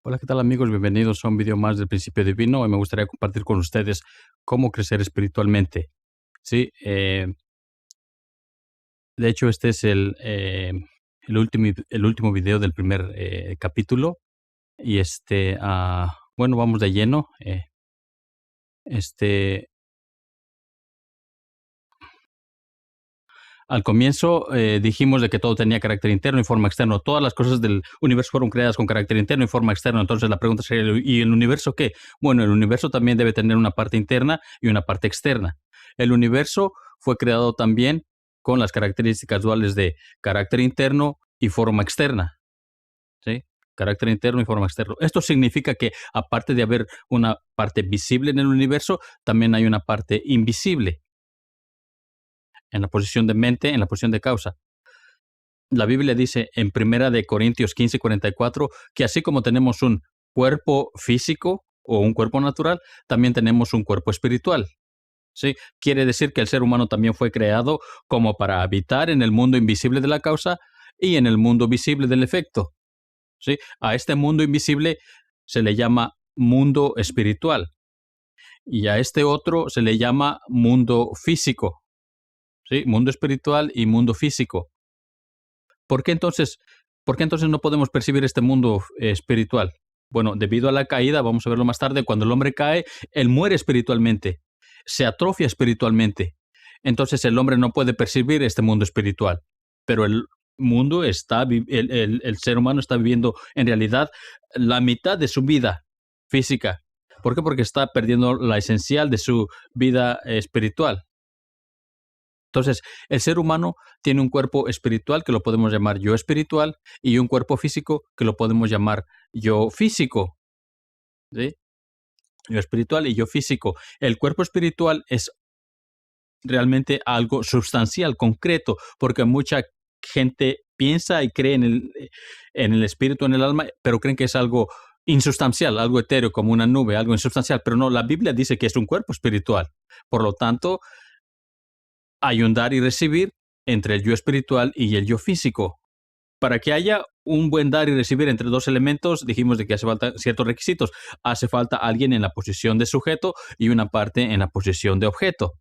Hola, ¿qué tal amigos? Bienvenidos a un video más del Principio Divino. Hoy me gustaría compartir con ustedes cómo crecer espiritualmente. Sí, de hecho este es el último video del primer capítulo y bueno, vamos de lleno. Este, Al comienzo dijimos de que todo tenía carácter interno y forma externa. Todas las cosas del universo fueron creadas con carácter interno y forma externa. Entonces la pregunta sería, ¿y el universo qué? Bueno, el universo también debe tener una parte interna y una parte externa. El universo fue creado también con las características duales de carácter interno y forma externa. ¿Sí? Carácter interno y forma externa. Esto significa que aparte de haber una parte visible en el universo, también hay una parte invisible en la posición de mente, en la posición de causa. La Biblia dice en Primera de Corintios 15:44 que así como tenemos un cuerpo físico o un cuerpo natural, también tenemos un cuerpo espiritual. ¿Sí? Quiere decir que el ser humano también fue creado como para habitar en el mundo invisible de la causa y en el mundo visible del efecto. ¿Sí? A este mundo invisible se le llama mundo espiritual y a este otro se le llama mundo físico. ¿Sí? Mundo espiritual y mundo físico. ¿Por qué entonces, no podemos percibir este mundo espiritual? Bueno, debido a la caída, vamos a verlo más tarde, cuando el hombre cae, él muere espiritualmente, se atrofia espiritualmente. Entonces el hombre no puede percibir este mundo espiritual, pero el mundo el ser humano está viviendo en realidad la mitad de su vida física. ¿Por qué? Porque está perdiendo la esencial de su vida espiritual. Entonces, el ser humano tiene un cuerpo espiritual que lo podemos llamar yo espiritual y un cuerpo físico que lo podemos llamar yo físico. ¿Sí? Yo espiritual y yo físico. El cuerpo espiritual es realmente algo sustancial, concreto, porque mucha gente piensa y cree en el espíritu, en el alma, pero creen que es algo insustancial, algo etéreo, como una nube, algo insustancial. Pero no, la Biblia dice que es un cuerpo espiritual. Por lo tanto, hay un dar y recibir entre el yo espiritual y el yo físico. Para que haya un buen dar y recibir entre dos elementos, dijimos de que hace falta ciertos requisitos. Hace falta alguien en la posición de sujeto y una parte en la posición de objeto.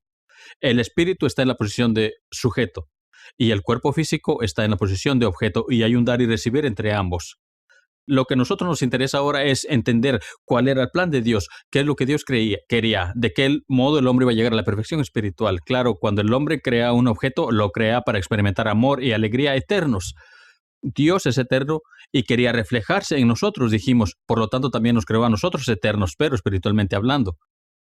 El espíritu está en la posición de sujeto y el cuerpo físico está en la posición de objeto y hay un dar y recibir entre ambos. Lo que a nosotros nos interesa ahora es entender cuál era el plan de Dios, qué es lo que Dios quería, de qué modo el hombre iba a llegar a la perfección espiritual. Claro, cuando el hombre crea un objeto, lo crea para experimentar amor y alegría eternos. Dios es eterno y quería reflejarse en nosotros, dijimos, por lo tanto también nos creó a nosotros eternos, pero espiritualmente hablando.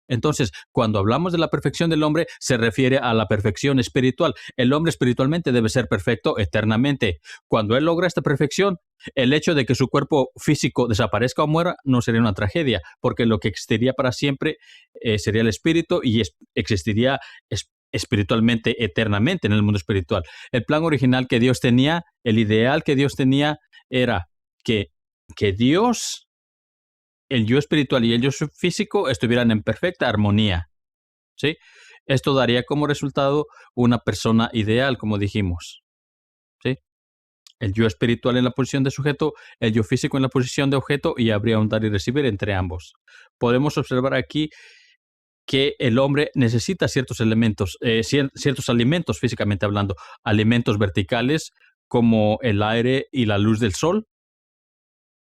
Entonces, cuando hablamos de la perfección del hombre, se refiere a la perfección espiritual. El hombre espiritualmente debe ser perfecto eternamente. Cuando él logra esta perfección, el hecho de que su cuerpo físico desaparezca o muera no sería una tragedia, porque lo que existiría para siempre sería el espíritu y existiría espiritualmente, eternamente en el mundo espiritual. El plan original que Dios tenía, el ideal que Dios tenía era que Dios, el yo espiritual y el yo físico estuvieran en perfecta armonía, ¿sí? Esto daría como resultado una persona ideal, como dijimos, ¿sí? El yo espiritual en la posición de sujeto, el yo físico en la posición de objeto y habría un dar y recibir entre ambos. Podemos observar aquí que el hombre necesita ciertos elementos, ciertos alimentos físicamente hablando, alimentos verticales como el aire y la luz del sol,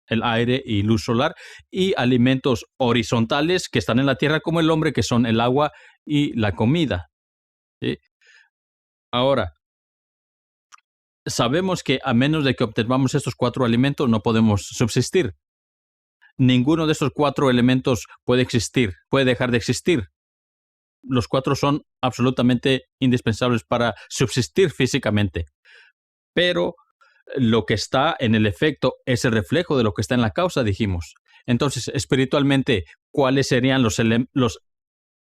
el aire y luz solar, y alimentos horizontales que están en la tierra como el hombre, que son el agua y la comida. ¿Sí? Ahora, sabemos que a menos de que obtengamos estos 4 alimentos no podemos subsistir. Ninguno de estos 4 elementos puede existir, puede dejar de existir. Los 4 son absolutamente indispensables para subsistir físicamente. Pero lo que está en el efecto es el reflejo de lo que está en la causa, dijimos. Entonces, espiritualmente, ¿cuáles serían los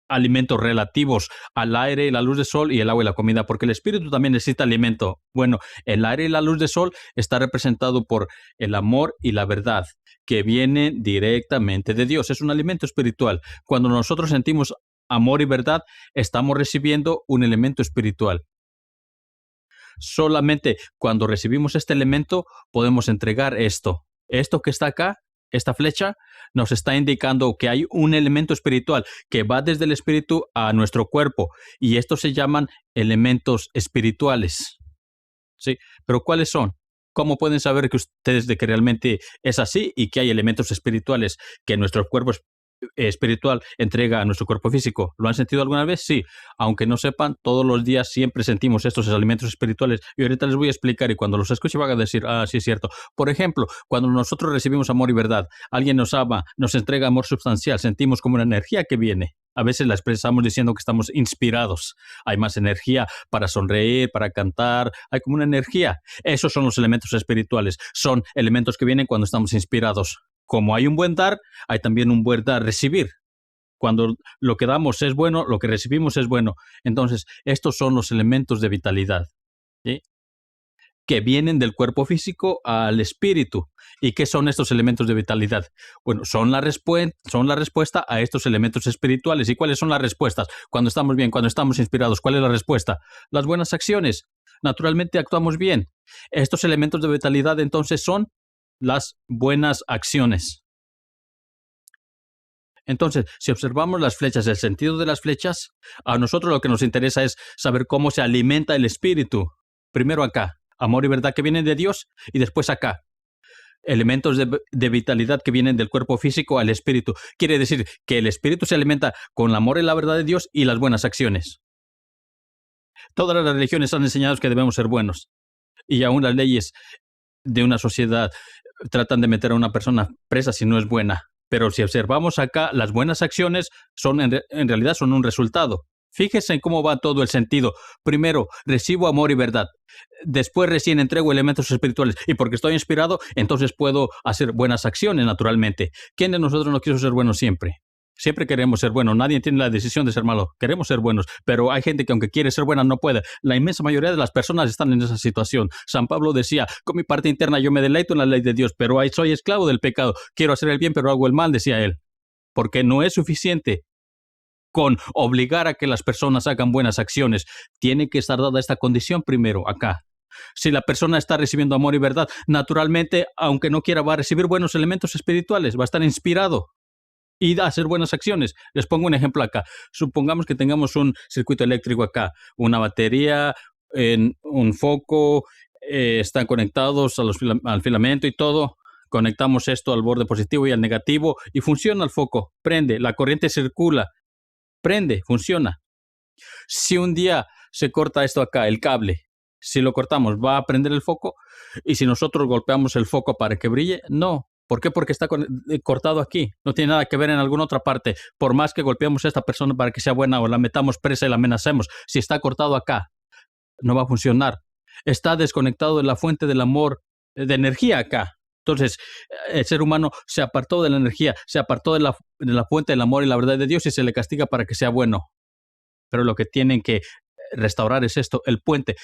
alimentos relativos al aire, la luz del sol y el agua y la comida? Porque el espíritu también necesita alimento. Bueno, el aire y la luz del sol está representado por el amor y la verdad, que viene directamente de Dios. Es un alimento espiritual. Cuando nosotros sentimos amor y verdad, estamos recibiendo un elemento espiritual. Solamente cuando recibimos este elemento podemos entregar esto. Esto que está acá esta flecha nos está indicando que hay un elemento espiritual que va desde el espíritu a nuestro cuerpo, y estos se llaman elementos espirituales. ¿Sí? Pero ¿cuáles son? ¿Cómo pueden saber que ustedes de que realmente es así y que hay elementos espirituales que nuestro cuerpo espiritual entrega a nuestro cuerpo físico? ¿Lo han sentido alguna vez? Sí. Aunque no sepan, todos los días siempre sentimos estos alimentos espirituales, y ahorita les voy a explicar, y cuando los escuchen van a decir, ah, sí es cierto. Por ejemplo, cuando nosotros recibimos amor y verdad, alguien nos ama, nos entrega amor sustancial, sentimos como una energía que viene. A veces la expresamos diciendo que estamos inspirados. Hay más energía para sonreír, para cantar. Hay como una energía. Esos son los elementos espirituales. Son elementos que vienen cuando estamos inspirados. Como hay un buen dar, hay también un buen dar, recibir. Cuando lo que damos es bueno, lo que recibimos es bueno. Entonces, estos son los elementos de vitalidad, ¿sí?, que vienen del cuerpo físico al espíritu. ¿Y qué son estos elementos de vitalidad? Bueno, son la respuesta a estos elementos espirituales. ¿Y cuáles son las respuestas? Cuando estamos bien, cuando estamos inspirados, ¿cuál es la respuesta? Las buenas acciones. Naturalmente actuamos bien. Estos elementos de vitalidad entonces son las buenas acciones. Entonces, si observamos las flechas, el sentido de las flechas, a nosotros lo que nos interesa es saber cómo se alimenta el espíritu. Primero acá, amor y verdad que vienen de Dios, y después acá, elementos de vitalidad que vienen del cuerpo físico al espíritu. Quiere decir que el espíritu se alimenta con el amor y la verdad de Dios y las buenas acciones. Todas las religiones han enseñado que debemos ser buenos, y aún las leyes de una sociedad tratan de meter a una persona presa si no es buena. Pero si observamos acá, las buenas acciones son en realidad son un resultado. Fíjese en cómo va todo el sentido. Primero, recibo amor y verdad. Después recién entrego elementos espirituales. Y porque estoy inspirado, entonces puedo hacer buenas acciones naturalmente. ¿Quién de nosotros no quiso ser bueno siempre? Siempre queremos ser buenos. Nadie tiene la decisión de ser malo. Queremos ser buenos. Pero hay gente que aunque quiere ser buena no puede. La inmensa mayoría de las personas están en esa situación. San Pablo decía, con mi parte interna yo me deleito en la ley de Dios, pero ahí soy esclavo del pecado. Quiero hacer el bien, pero hago el mal, decía él. Porque no es suficiente con obligar a que las personas hagan buenas acciones. Tiene que estar dada esta condición primero acá. Si la persona está recibiendo amor y verdad, naturalmente, aunque no quiera, va a recibir buenos elementos espirituales, va a estar inspirado y a hacer buenas acciones. Les pongo un ejemplo acá. Supongamos que tengamos un circuito eléctrico acá, una batería, un foco, están conectados al filamento y todo. Conectamos esto al borde positivo y al negativo y funciona el foco, prende, la corriente circula, prende, funciona. Si un día se corta esto acá, el cable, si lo cortamos, ¿va a prender el foco? Y si nosotros golpeamos el foco para que brille, no. ¿Por qué? Porque está cortado aquí. No tiene nada que ver en alguna otra parte. Por más que golpeemos a esta persona para que sea buena o la metamos presa y la amenacemos, si está cortado acá, no va a funcionar. Está desconectado de la fuente del amor, de energía acá. Entonces, el ser humano se apartó de la energía, se apartó de la fuente del amor y la verdad de Dios, y se le castiga para que sea bueno. Pero lo que tienen que restaurar es esto, el puente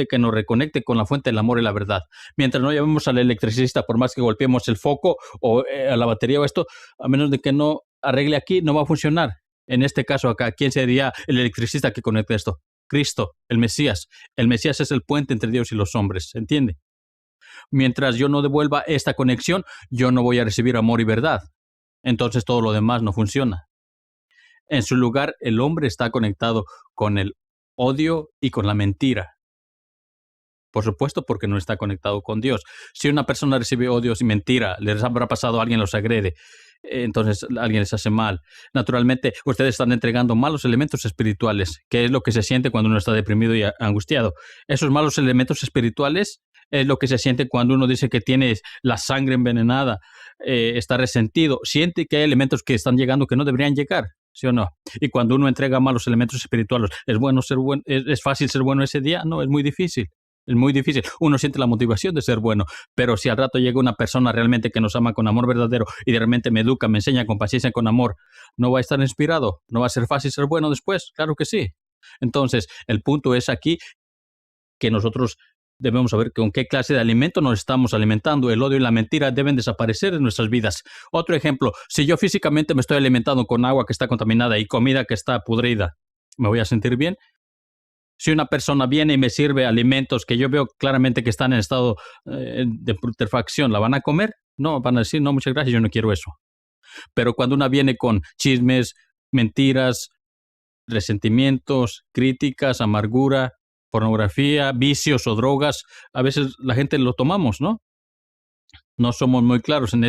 que nos reconecte con la fuente del amor y la verdad. Mientras no llamemos al electricista, por más que golpeemos el foco o a la batería o esto, a menos de que no arregle aquí, no va a funcionar. En este caso acá, ¿quién sería el electricista que conecte esto? Cristo, el Mesías. El Mesías es el puente entre Dios y los hombres, ¿entiende? Mientras yo no devuelva esta conexión, yo no voy a recibir amor y verdad. Entonces todo lo demás no funciona. En su lugar, el hombre está conectado con el odio y con la mentira. Por supuesto, porque no está conectado con Dios. Si una persona recibe odios y mentira, les habrá pasado, alguien los agrede, entonces alguien les hace mal. Naturalmente, ustedes están entregando malos elementos espirituales, que es lo que se siente cuando uno está deprimido y angustiado. Esos malos elementos espirituales es lo que se siente cuando uno dice que tiene la sangre envenenada, está resentido, siente que hay elementos que están llegando que no deberían llegar. ¿Sí o no? Y cuando uno entrega malos elementos espirituales, ¿es bueno ser bueno? ¿Es fácil ser bueno ese día? No, es muy difícil. Es muy difícil. Uno siente la motivación de ser bueno, pero si al rato llega una persona realmente que nos ama con amor verdadero y de repente me educa, me enseña con paciencia, con amor, ¿no va a estar inspirado? ¿No va a ser fácil ser bueno después? Claro que sí. Entonces, el punto es aquí que nosotros debemos saber con qué clase de alimento nos estamos alimentando. El odio y la mentira deben desaparecer en nuestras vidas. Otro ejemplo, si yo físicamente me estoy alimentando con agua que está contaminada y comida que está pudrida, ¿me voy a sentir bien? Si una persona viene y me sirve alimentos que yo veo claramente que están en estado de putrefacción, ¿la van a comer? No, van a decir, no, muchas gracias, yo no quiero eso. Pero cuando una viene con chismes, mentiras, resentimientos, críticas, amargura, pornografía, vicios o drogas, a veces la gente lo tomamos, ¿no? No somos muy claros en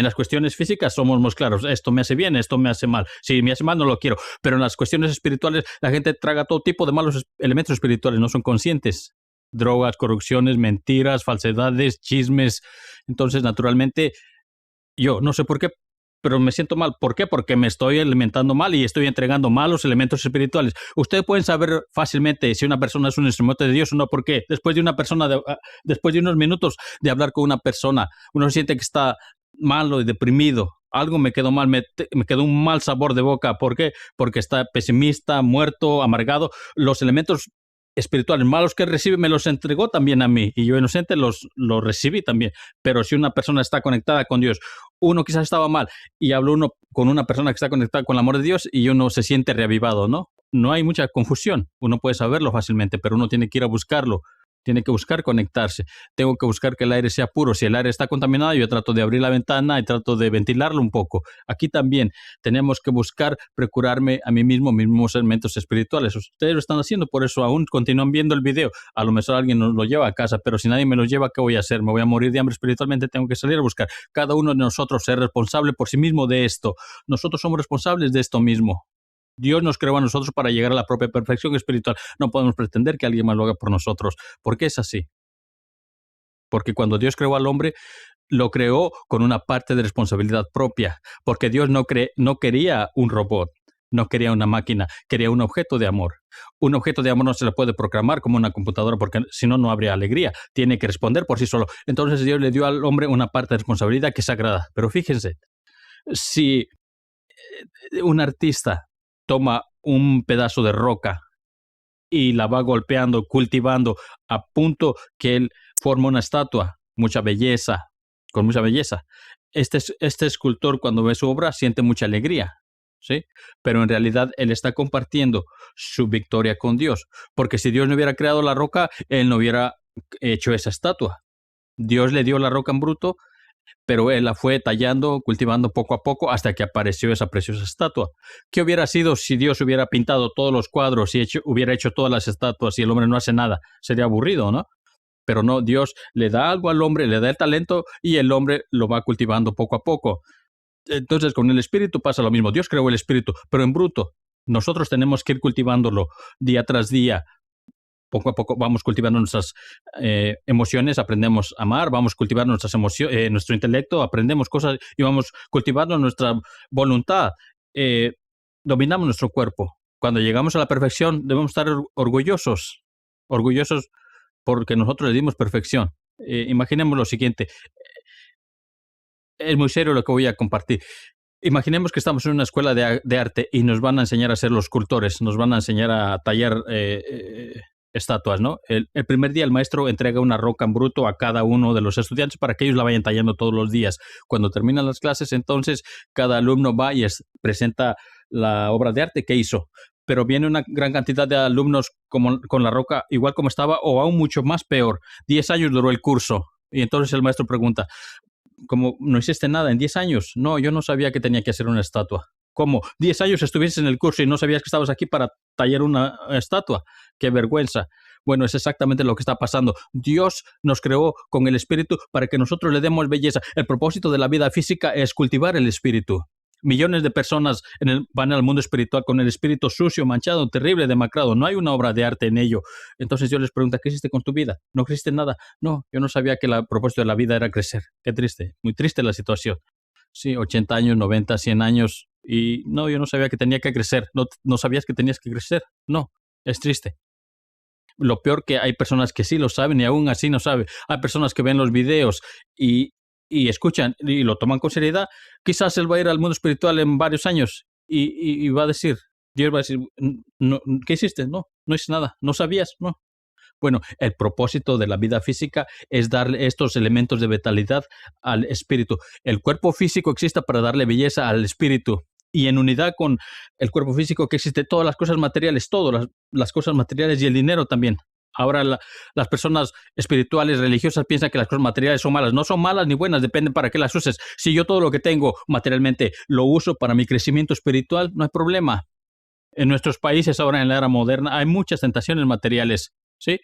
las cuestiones físicas somos muy claros. Esto me hace bien, esto me hace mal. Si me hace mal, no lo quiero. Pero en las cuestiones espirituales, la gente traga todo tipo de malos elementos espirituales, no son conscientes. Drogas, corrupciones, mentiras, falsedades, chismes. Entonces, naturalmente, yo no sé por qué, pero me siento mal. ¿Por qué? Porque me estoy alimentando mal y estoy entregando malos elementos espirituales. Ustedes pueden saber fácilmente si una persona es un instrumento de Dios o no. ¿Por qué? Después de unos minutos de hablar con una persona, uno siente que está malo y deprimido. Algo me quedó mal, me quedó un mal sabor de boca. ¿Por qué? Porque está pesimista, muerto, amargado. Los elementos espirituales malos que recibe me los entregó también a mí y yo inocente los recibí también. Pero si una persona está conectada con Dios, uno quizás estaba mal y habla uno con una persona que está conectada con el amor de Dios y uno se siente reavivado, ¿no? No hay mucha confusión, uno puede saberlo fácilmente, pero uno tiene que ir a buscarlo, tiene que buscar conectarse. Tengo que buscar que el aire sea puro. Si el aire está contaminado, yo trato de abrir la ventana y trato de ventilarlo un poco. Aquí también tenemos que buscar procurarme a mí mismo mismos elementos espirituales. Ustedes lo están haciendo, por eso aún continúan viendo el video. A lo mejor alguien nos lo lleva a casa, pero si nadie me lo lleva, ¿qué voy a hacer? Me voy a morir de hambre espiritualmente, tengo que salir a buscar. Cada uno de nosotros es responsable por sí mismo de esto. Nosotros somos responsables de esto mismo. Dios nos creó a nosotros para llegar a la propia perfección espiritual. No podemos pretender que alguien más lo haga por nosotros. ¿Por qué es así? Porque cuando Dios creó al hombre, lo creó con una parte de responsabilidad propia. Porque Dios no quería un robot, no quería una máquina, quería un objeto de amor. Un objeto de amor no se le puede proclamar como una computadora porque si no, no habría alegría. Tiene que responder por sí solo. Entonces Dios le dio al hombre una parte de responsabilidad que es sagrada. Pero fíjense, si un artista toma un pedazo de roca y la va golpeando, cultivando, a punto que él forma una estatua, con mucha belleza. Este escultor, cuando ve su obra, siente mucha alegría, ¿sí? Pero en realidad él está compartiendo su victoria con Dios, porque si Dios no hubiera creado la roca, él no hubiera hecho esa estatua. Dios le dio la roca en bruto, pero él la fue tallando, cultivando poco a poco hasta que apareció esa preciosa estatua. ¿Qué hubiera sido si Dios hubiera pintado todos los cuadros y hubiera hecho todas las estatuas y el hombre no hace nada? Sería aburrido, ¿no? Pero no, Dios le da algo al hombre, le da el talento y el hombre lo va cultivando poco a poco. Entonces, con el espíritu pasa lo mismo. Dios creó el espíritu, pero en bruto. Nosotros tenemos que ir cultivándolo día tras día, poco a poco vamos cultivando nuestras emociones, aprendemos a amar, vamos cultivando nuestras emociones, nuestro intelecto, aprendemos cosas y vamos cultivando nuestra voluntad. Dominamos nuestro cuerpo. Cuando llegamos a la perfección debemos estar orgullosos porque nosotros le dimos perfección. Imaginemos lo siguiente, es muy serio lo que voy a compartir. Imaginemos que estamos en una escuela de arte y nos van a enseñar a ser los escultores, nos van a enseñar a tallar estatuas, ¿no? El primer día el maestro entrega una roca en bruto a cada uno de los estudiantes para que ellos la vayan tallando todos los días. Cuando terminan las clases, entonces cada alumno va y presenta la obra de arte que hizo. Pero viene una gran cantidad de alumnos con la roca igual como estaba o aún mucho más peor. 10 años duró el curso. Y entonces el maestro pregunta, ¿cómo no hiciste nada en 10 años? No, yo no sabía que tenía que hacer una estatua. ¿Cómo? 10 años estuviste en el curso y no sabías que estabas aquí para tallar una estatua. ¡Qué vergüenza! Bueno, es exactamente lo que está pasando. Dios nos creó con el espíritu para que nosotros le demos belleza. El propósito de la vida física es cultivar el espíritu. Millones de personas van al mundo espiritual con el espíritu sucio, manchado, terrible, demacrado. No hay una obra de arte en ello. Entonces Dios les pregunta, ¿qué hiciste con tu vida? ¿No hiciste nada? No, yo no sabía que el propósito de la vida era crecer. Qué triste, muy triste la situación. Sí, 80 años, 90, 100 años. Y no, yo no sabía que tenía que crecer. No sabías que tenías que crecer. No, es triste. Lo peor que hay personas que sí lo saben y aún así no saben. Hay personas que ven los videos y escuchan y lo toman con seriedad. Quizás él va a ir al mundo espiritual en varios años y va a decir, Dios va a decir, no, ¿qué hiciste? No, no hice nada. ¿No sabías? No. Bueno, el propósito de la vida física es darle estos elementos de vitalidad al espíritu. El cuerpo físico existe para darle belleza al espíritu. Y en unidad con el cuerpo físico que existe todas las cosas materiales, todas las cosas materiales y el dinero también. Ahora las personas espirituales, religiosas, piensan que las cosas materiales son malas. No son malas ni buenas, depende para qué las uses. Si yo todo lo que tengo materialmente lo uso para mi crecimiento espiritual, no hay problema. En nuestros países ahora en la era moderna hay muchas tentaciones materiales, ¿sí?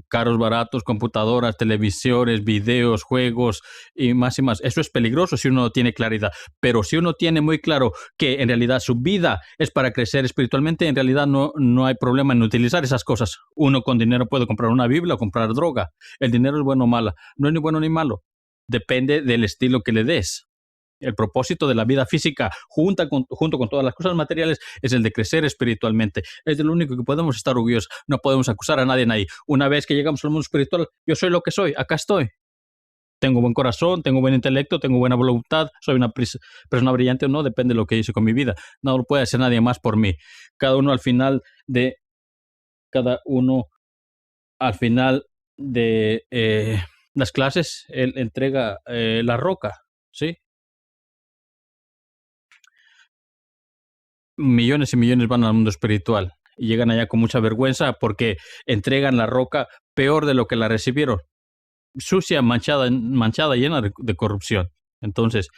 Carros baratos, computadoras, televisores, videos, juegos y más y más. Eso es peligroso si uno no tiene claridad. Pero si uno tiene muy claro que en realidad su vida es para crecer espiritualmente, en realidad no hay problema en utilizar esas cosas. Uno con dinero puede comprar una Biblia o comprar droga. El dinero es bueno o malo. No es ni bueno ni malo. Depende del estilo que le des. El propósito de la vida física, junto con todas las cosas materiales, es el de crecer espiritualmente. Es de lo único que podemos estar orgullosos. No podemos acusar a nadie ahí. Una vez que llegamos al mundo espiritual, yo soy lo que soy, acá estoy. Tengo buen corazón, tengo buen intelecto, tengo buena voluntad, soy una persona brillante o no, depende de lo que hice con mi vida. No lo puede hacer nadie más por mí. Cada uno al final de, cada uno al final de las clases, él entrega la roca, ¿sí? Millones y millones van al mundo espiritual y llegan allá con mucha vergüenza porque entregan la roca peor de lo que la recibieron, sucia, manchada, llena de corrupción. Entonces,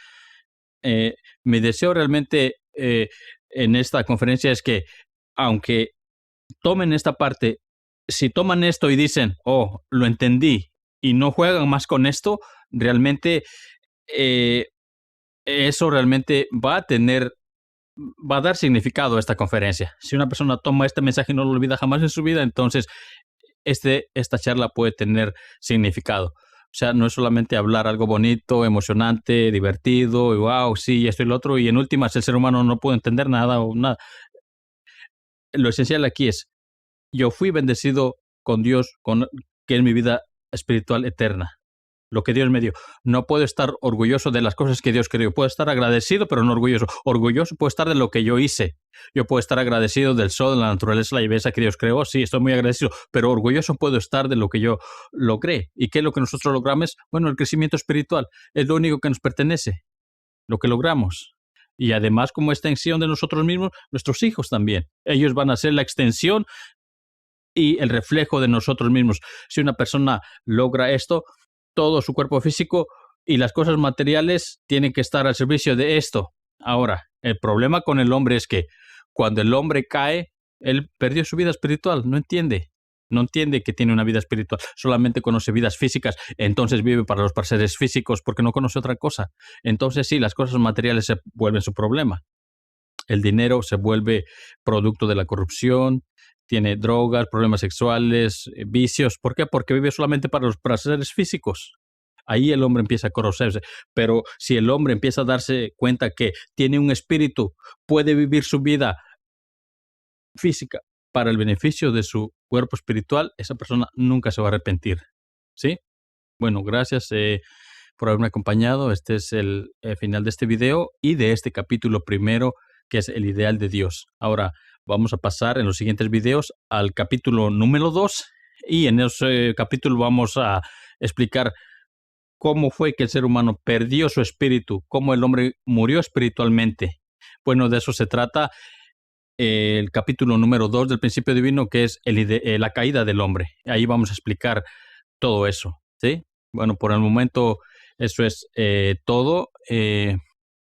mi deseo realmente en esta conferencia es que, aunque tomen esta parte, si toman esto y dicen, oh, lo entendí, y no juegan más con esto, realmente eh, eso realmente va a dar significado a esta conferencia. Si una persona toma este mensaje y no lo olvida jamás en su vida, entonces esta charla puede tener significado. O sea, no es solamente hablar algo bonito, emocionante, divertido, y wow, sí, esto y lo otro, y en últimas el ser humano no puede entender nada o nada. Lo esencial aquí es, yo fui bendecido con Dios, que es mi vida espiritual eterna, lo que Dios me dio. No puedo estar orgulloso de las cosas que Dios creó. Puedo estar agradecido, pero no orgulloso. Orgulloso puedo estar de lo que yo hice. Yo puedo estar agradecido del sol, de la naturaleza, la belleza que Dios creó. Sí, estoy muy agradecido, pero orgulloso puedo estar de lo que yo logré. ¿Y qué es lo que nosotros logramos? Bueno, el crecimiento espiritual es lo único que nos pertenece, lo que logramos. Y además, como extensión de nosotros mismos, nuestros hijos también. Ellos van a ser la extensión y el reflejo de nosotros mismos. Si una persona logra esto, todo su cuerpo físico y las cosas materiales tienen que estar al servicio de esto. Ahora, el problema con el hombre es que cuando el hombre cae, él perdió su vida espiritual, no entiende que tiene una vida espiritual, solamente conoce vidas físicas, entonces vive para los placeres físicos porque no conoce otra cosa. Entonces sí, las cosas materiales se vuelven su problema. El dinero se vuelve producto de la corrupción, tiene drogas, problemas sexuales, vicios. ¿Por qué? Porque vive solamente para los placeres físicos. Ahí el hombre empieza a conocerse. Pero si el hombre empieza a darse cuenta que tiene un espíritu, puede vivir su vida física para el beneficio de su cuerpo espiritual, esa persona nunca se va a arrepentir. ¿Sí? Bueno, gracias por haberme acompañado. Este es el final de este video y de este capítulo primero, que es el ideal de Dios. Ahora vamos a pasar en los siguientes videos al capítulo número 2 y en ese capítulo vamos a explicar cómo fue que el ser humano perdió su espíritu, cómo el hombre murió espiritualmente. Bueno, de eso se trata el capítulo número 2 del principio divino, que es la caída del hombre. Ahí vamos a explicar todo eso, ¿sí? Bueno, por el momento eso es todo.